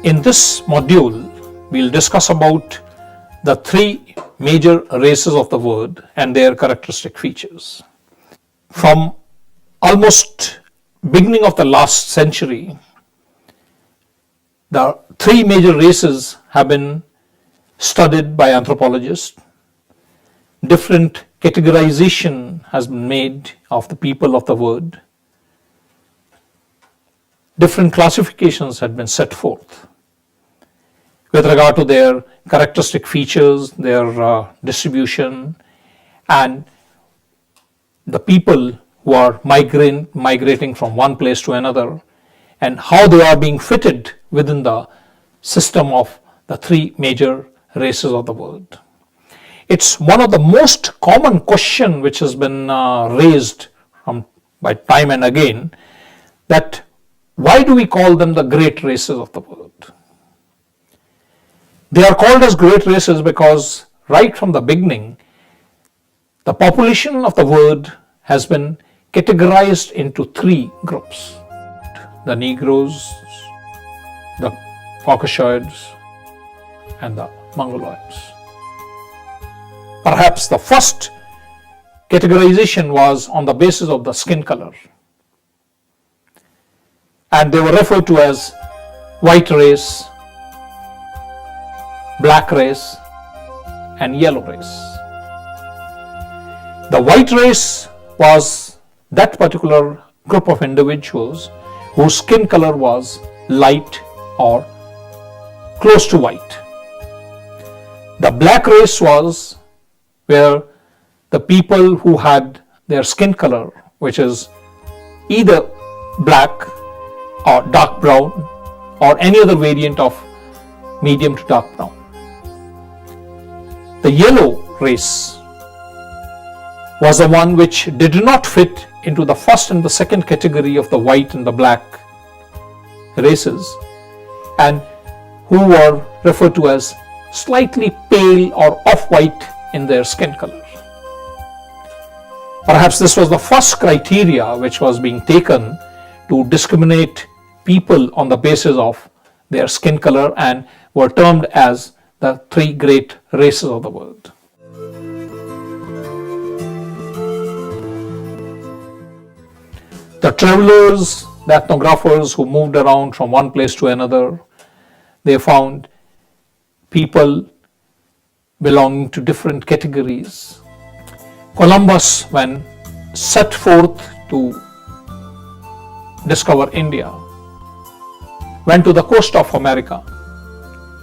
In this module, we'll discuss about the three major races of the world and their characteristic features. From almost beginning of the last century, the three major races have been studied by anthropologists. Different categorization has been made of the people of the world. Different classifications had been set forth with regard to their characteristic features, their distribution, and the people who are migrating from one place to another, and how they are being fitted within the system of the three major races of the world. It's one of the most common question which has been raised by time and again, that why do we call them the great races of the world? They are called as great races because right from the beginning, the population of the world has been categorized into three groups: the Negroes, the Caucasoids, and the Mongoloids. Perhaps the first categorization was on the basis of the skin color, and they were referred to as white race, black race, and yellow race. The white race was that particular group of individuals whose skin color was light or close to white. The black race was where the people who had their skin color, which is either black or dark brown or any other variant of medium to dark brown. The yellow race was the one which did not fit into the first and the second category of the white and the black races, and who were referred to as slightly pale or off-white in their skin color. Perhaps this was the first criteria which was being taken to discriminate people on the basis of their skin color, and were termed as the three great races of the world. The travelers, the ethnographers who moved around from one place to another, they found people belonging to different categories. Columbus, when set forth to discover India, went to the coast of America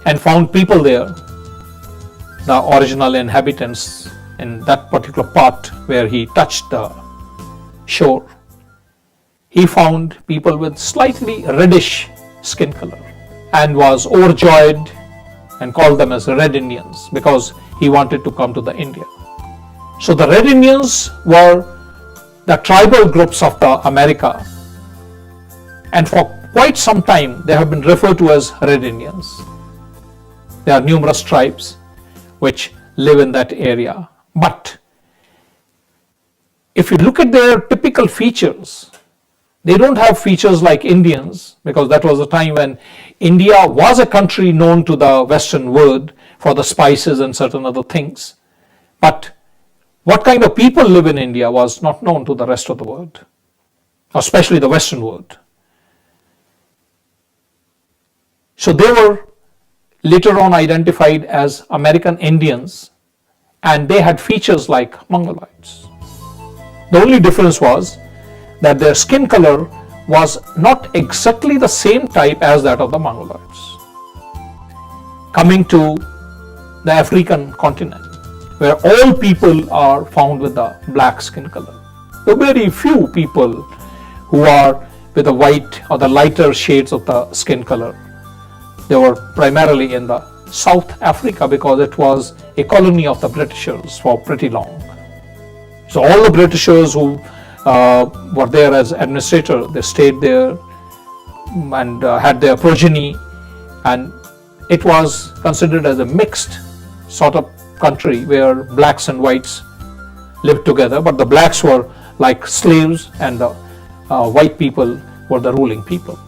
and found people there, the original inhabitants in that particular part where he touched the shore. He found people with slightly reddish skin color and was overjoyed and called them as Red Indians because he wanted to come to the India. So the Red Indians were the tribal groups of the America, and for quite some time they have been referred to as Red Indians. There are numerous tribes which live in that area, but if you look at their typical features, they don't have features like Indians, because that was the time when India was a country known to the Western world for the spices and certain other things. But what kind of people live in India was not known to the rest of the world, especially the Western world. So they were later on identified as American Indians, and they had features like Mongoloids. The only difference was that their skin color was not exactly the same type as that of the Mongoloids. Coming to the African continent, where all people are found with the black skin color. There are very few people who are with the white or the lighter shades of the skin color. They were primarily in the South Africa because it was a colony of the Britishers for pretty long. So all the Britishers who were there as administrator, they stayed there and had their progeny, and it was considered as a mixed sort of country where blacks and whites lived together, but the blacks were like slaves and the white people were the ruling people.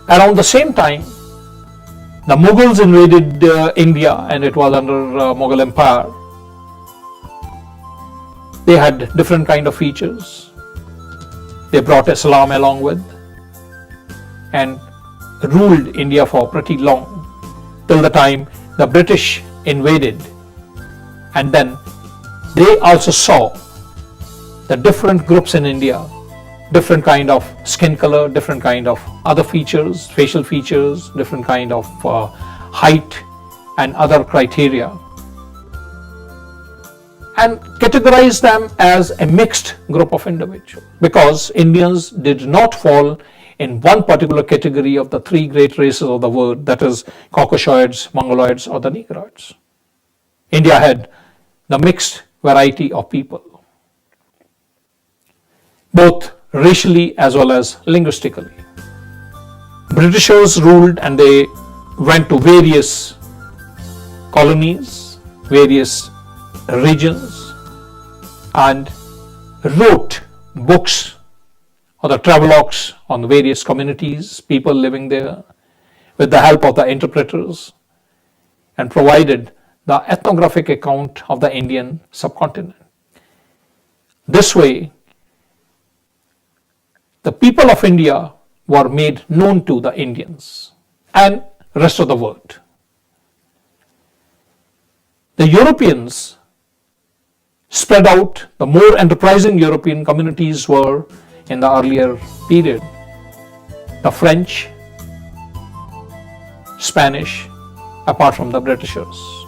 Around the same time, The Mughals invaded India, and it was under Mughal Empire. They had different kind of features. They brought Islam along with and ruled India for pretty long, till the time the British invaded. And then they also saw the different groups in India, different kind of skin color, different kind of other features, facial features, different kind of height and other criteria, and categorized them as a mixed group of individuals, because Indians did not fall in one particular category of the three great races of the world, that is Caucasoids, Mongoloids or the Negroids. India had the mixed variety of people, both racially as well as linguistically. Britishers ruled, and they went to various colonies, various regions, and wrote books or the travelogues on various communities, people living there, with the help of the interpreters, and provided the ethnographic account of the Indian subcontinent. This way, the people of India were made known to the Indians and rest of the world. The Europeans spread out. The more enterprising European communities were in the earlier period. The French, Spanish, apart from the Britishers.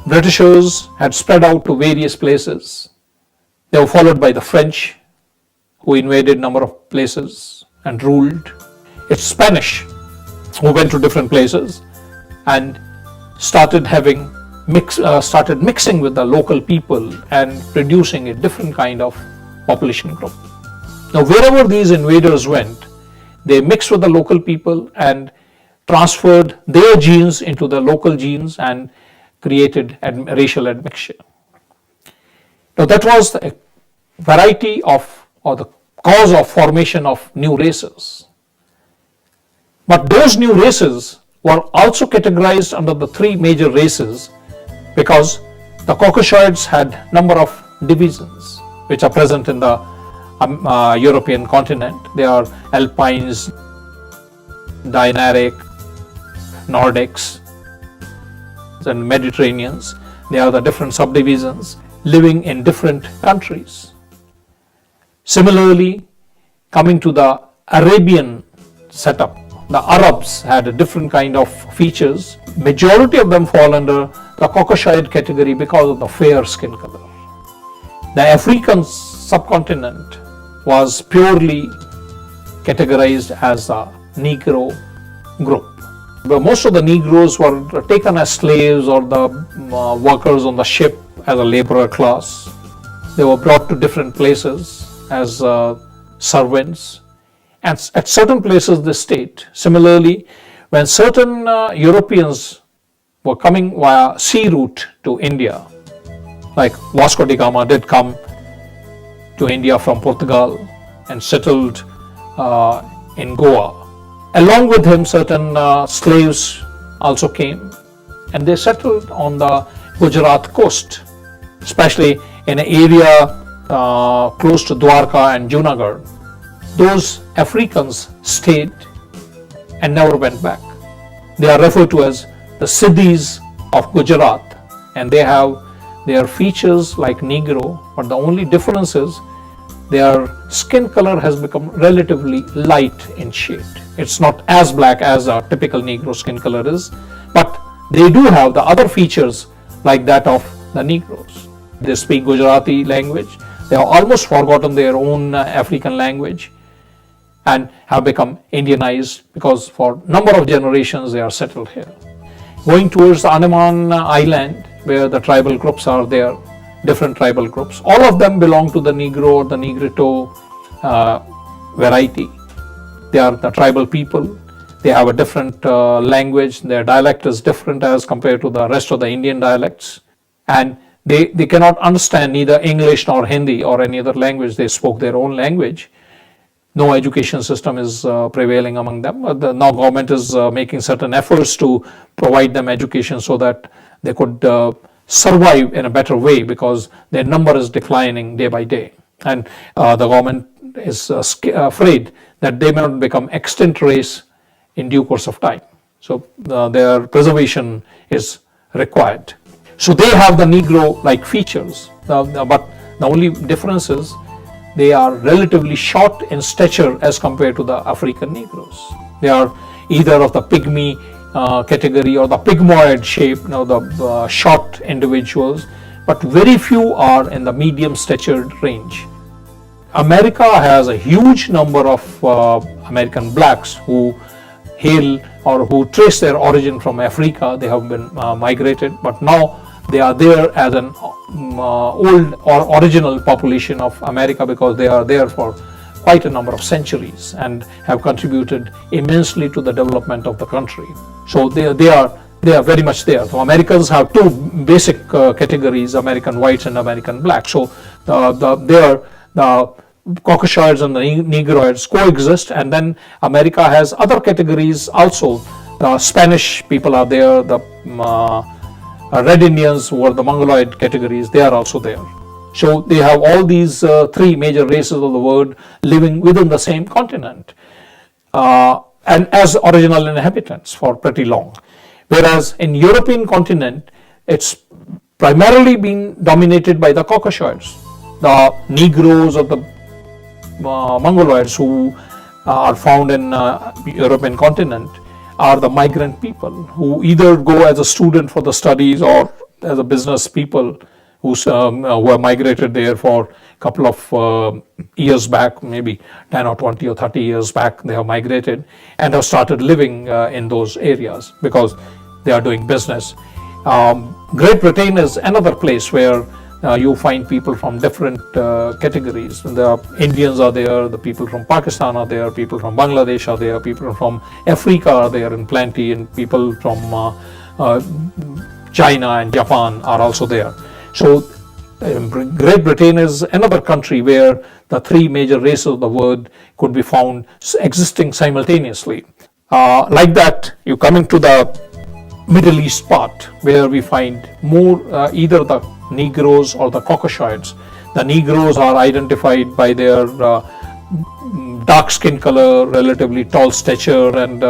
Britishers had spread out to various places. They were followed by the French, who invaded number of places and ruled. It's Spanish, who went to different places and started mixing with the local people and producing a different kind of population group. Now, wherever these invaders went, they mixed with the local people and transferred their genes into the local genes and created racial admixture. Now, that was the variety of, or the cause of formation of new races. But those new races were also categorized under the three major races, because the Caucasoids had number of divisions which are present in the European continent. They are Alpines, Dinaric, Nordics, and Mediterraneans. They are the different subdivisions living in different countries. Similarly, coming to the Arabian setup, the Arabs had a different kind of features. Majority of them fall under the Caucasoid category because of the fair skin color. The African subcontinent was purely categorized as a Negro group. But most of the Negroes were taken as slaves or the workers on the ship as a laborer class. They were brought to different places as servants, and at certain places they stayed. Similarly, when certain Europeans were coming via sea route to India, like Vasco da Gama did come to India from Portugal and settled in Goa. Along with him, certain slaves also came, and they settled on the Gujarat coast, especially in an area close to Dwarka and Junagadh. Those Africans stayed and never went back. They are referred to as the Siddhis of Gujarat, and they have their features like Negro, but the only difference is their skin color has become relatively light in shade. It's not as black as a typical Negro skin color is, but they do have the other features like that of the Negroes. They speak Gujarati language. They have almost forgotten their own African language and have become Indianized because for number of generations they are settled here. Going towards the Andaman Island, where the tribal groups are there, different tribal groups, all of them belong to the Negro or the Negrito variety. They are the tribal people. They have a different language. Their dialect is different as compared to the rest of the Indian dialects, and they cannot understand neither English nor Hindi or any other language. They spoke their own language. no education system is prevailing among them. Now government is making certain efforts to provide them education so that they could survive in a better way, because their number is declining day by day, and the government is afraid that they may not become extinct race in due course of time. So their preservation is required. So they have the Negro-like features, but the only difference is they are relatively short in stature as compared to the African Negroes. They are either of the pygmy category or the pygmoid shape, the short individuals, but very few are in the medium statured range. America has a huge number of American blacks who hail or who trace their origin from Africa. They have been migrated, but now they are there as an old or original population of America, because they are there for quite a number of centuries and have contributed immensely to the development of the country. So they are very much there. So Americans have two basic categories: American whites and American blacks. So the Caucasoids and the Negroids coexist, and then America has other categories also. The Spanish people are there, the Red Indians, who are the Mongoloid categories, they are also there. So they have all these three major races of the world living within the same continent, and as original inhabitants for pretty long. Whereas in European continent, it's primarily been dominated by the Caucasoids. The Negroes of the Mongoloids who are found in European continent are the migrant people who either go as a student for the studies or as a business people who have migrated there for a couple of years back, maybe 10 or 20 or 30 years back. They have migrated and have started living in those areas because they are doing business. Great Britain is another place where you find people from different categories. The Indians are there, the people from Pakistan are there, people from Bangladesh are there, people from Africa are there in plenty, and people from China and Japan are also there. So Great Britain is another country where the three major races of the world could be found existing simultaneously. Like that, you come into the Middle East part, where we find more either the Negroes or the Caucasoids. The Negroes are identified by their dark skin color, relatively tall stature, and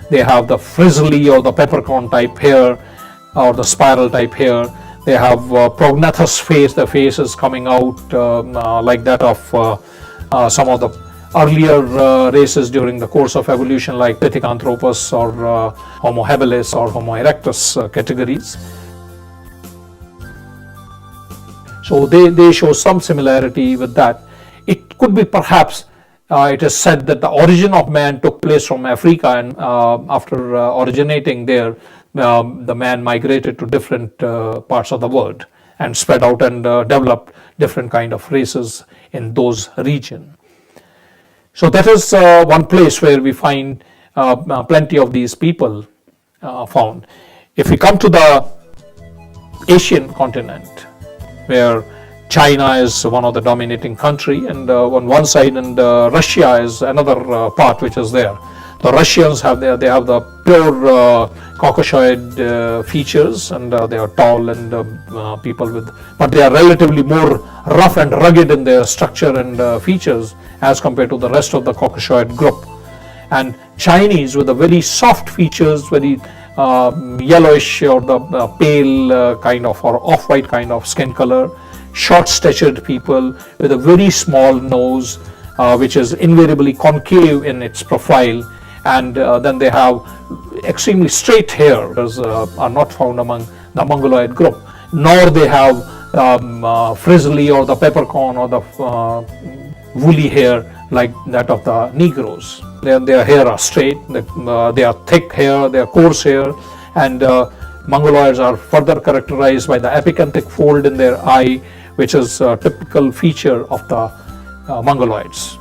they have the frizzly or the peppercorn type hair or the spiral type hair. They have prognathous face. The face is coming out like that of some of the earlier races during the course of evolution, like Pithecanthropus or Homo habilis or Homo erectus categories. So they show some similarity with that. It could be perhaps, it is said that the origin of man took place from Africa, and after originating there, the man migrated to different parts of the world and spread out and developed different kind of races in those regions. So that is one place where we find plenty of these people found. If we come to the Asian continent, where China is one of the dominating country, and on one side, and Russia is another part which is there. The Russians have they have the pure Caucasoid features, and they are tall and people with, but they are relatively more rough and rugged in their structure and features as compared to the rest of the Caucasoid group. And Chinese with the very soft features, very yellowish or the pale kind of or off-white kind of skin color, short-statured people with a very small nose, which is invariably concave in its profile, and then they have extremely straight hair. Those are not found among the Mongoloid group, nor they have frizzly or the peppercorn or the woolly hair like that of the Negroes. Their hair are straight, they are thick hair, they are coarse hair, and Mongoloids are further characterized by the epicanthic fold in their eye, which is a typical feature of the Mongoloids.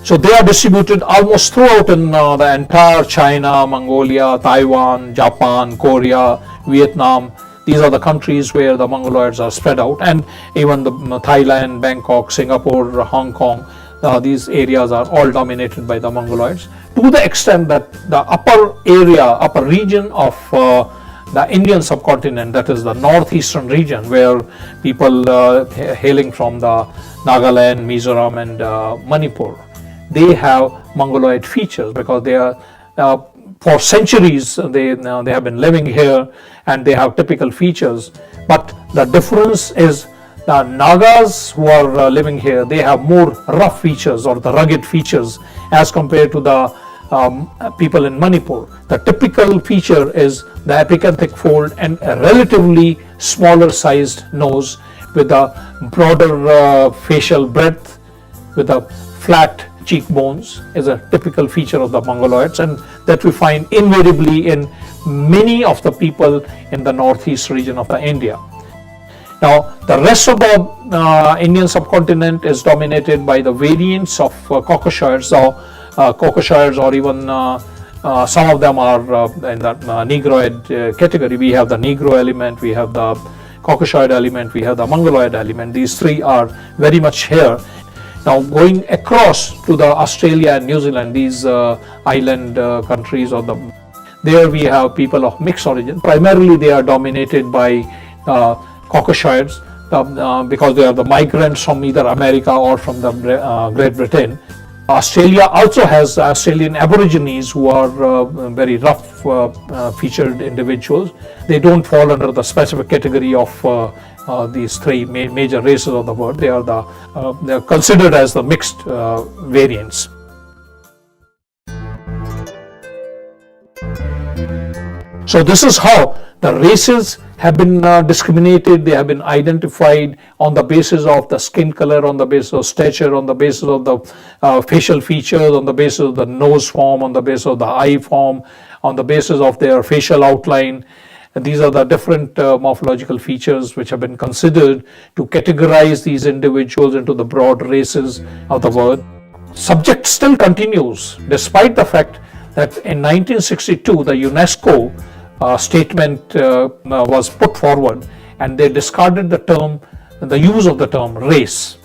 So they are distributed almost throughout in the entire China, Mongolia, Taiwan, Japan, Korea, Vietnam. These are the countries where the Mongoloids are spread out, and even the Thailand, Bangkok, Singapore, Hong Kong, these areas are all dominated by the Mongoloids, to the extent that the upper region of the Indian subcontinent, that is the northeastern region, where people hailing from the Nagaland, Mizoram and Manipur, they have Mongoloid features because they are for centuries they have been living here and they have typical features. But the difference is the Nagas who are living here, they have more rough features or the rugged features as compared to the people in Manipur. The typical feature is the epicanthic fold and a relatively smaller sized nose with a broader facial breadth, with a flat cheekbones is a typical feature of the Mongoloids, and that we find invariably in many of the people in the northeast region of the India. Now, the rest of the Indian subcontinent is dominated by the variants of Caucasoids, or even some of them are in the Negroid category. We have the Negro element, we have the Caucasoid element, we have the Mongoloid element. These three are very much here. Now, going across to the Australia and New Zealand, these island countries, there we have people of mixed origin. Primarily, they are dominated by Caucasoids because they are the migrants from either America or from the Great Britain. Australia also has Australian Aborigines who are very rough featured individuals. They don't fall under the specific category of these three major races of the world. They are considered as the mixed variants. So this is how the races have been discriminated. They have been identified on the basis of the skin color, on the basis of stature, on the basis of the facial features, on the basis of the nose form, on the basis of the eye form, on the basis of their facial outline. And these are the different morphological features which have been considered to categorize these individuals into the broad races of the world. Subject still continues, despite the fact that in 1962 the UNESCO statement was put forward, and they discarded the use of the term race,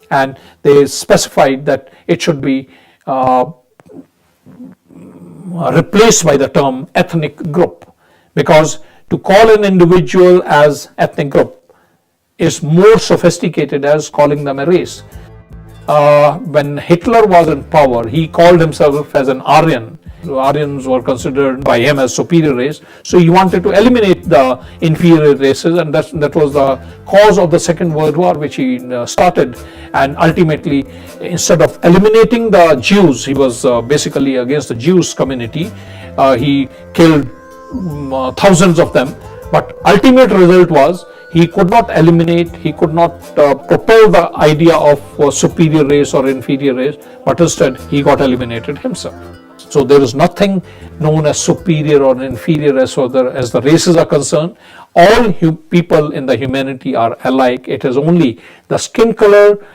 and they specified that it should be replaced by the term ethnic group, because to call an individual as ethnic group is more sophisticated as calling them a race. When Hitler was in power, he called himself as an Aryan. Aryans were considered by him as superior race, so he wanted to eliminate the inferior races, and that was the cause of the Second World War, which he started. And ultimately, instead of eliminating the Jews, he was basically against the Jewish community. He killed thousands of them, but ultimate result was he could not eliminate, he could not propel the idea of superior race or inferior race, but instead he got eliminated himself. So there is nothing known as superior or inferior as the races are concerned. All people in the humanity are alike. It is only the skin color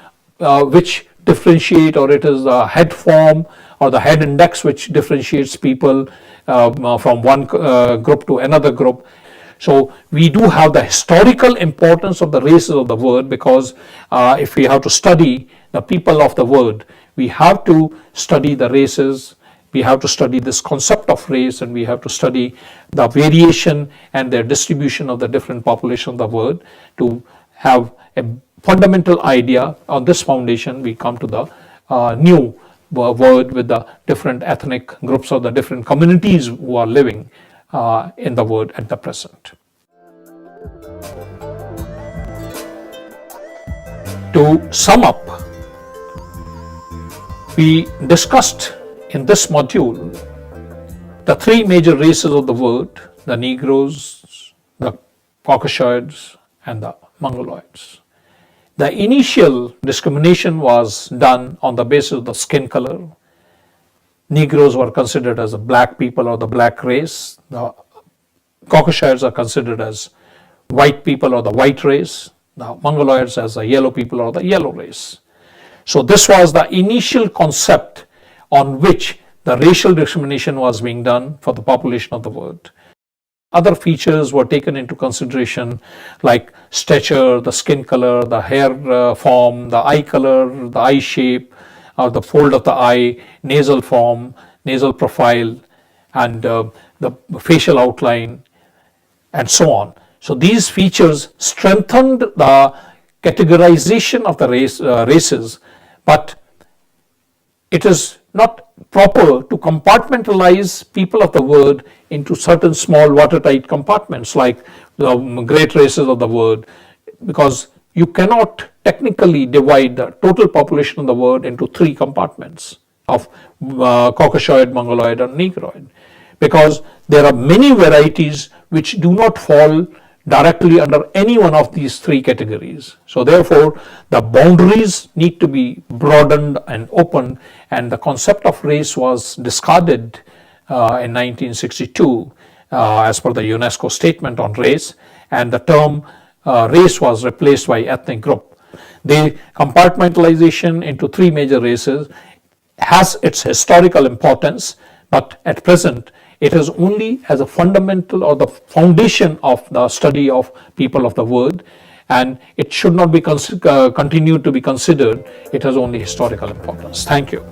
which differentiate, or it is the head form or the head index which differentiates people from one group to another group. So we do have the historical importance of the races of the world, because if we have to study the people of the world, we have to study the races. We have to study this concept of race, and we have to study the variation and their distribution of the different populations of the world to have a fundamental idea. On this foundation, we come to the new world with the different ethnic groups or the different communities who are living in the world at the present. To sum up, we discussed in this module the three major races of the world: the Negroes, the Caucasoids, and the Mongoloids. The initial discrimination was done on the basis of the skin color. Negroes were considered as the black people or the black race. The Caucasoids are considered as white people or the white race. The Mongoloids as the yellow people or the yellow race. So this was the initial concept on which the racial discrimination was being done for the population of the world. Other features were taken into consideration like stature, the skin color, the hair form, the eye color, the eye shape, or the fold of the eye, nasal form, nasal profile, and the facial outline, and so on. So these features strengthened the categorization of the races, but it is not proper to compartmentalize people of the world into certain small watertight compartments like the great races of the world, because you cannot technically divide the total population of the world into three compartments of Caucasoid, Mongoloid, and Negroid, because there are many varieties which do not fall directly under any one of these three categories. So therefore, the boundaries need to be broadened and opened, and the concept of race was discarded in 1962 as per the UNESCO statement on race, and the term race was replaced by ethnic group. The compartmentalization into three major races has its historical importance, but at present it is only as a fundamental or the foundation of the study of people of the world, and it should not be continued to be considered. It has only historical importance. Thank you.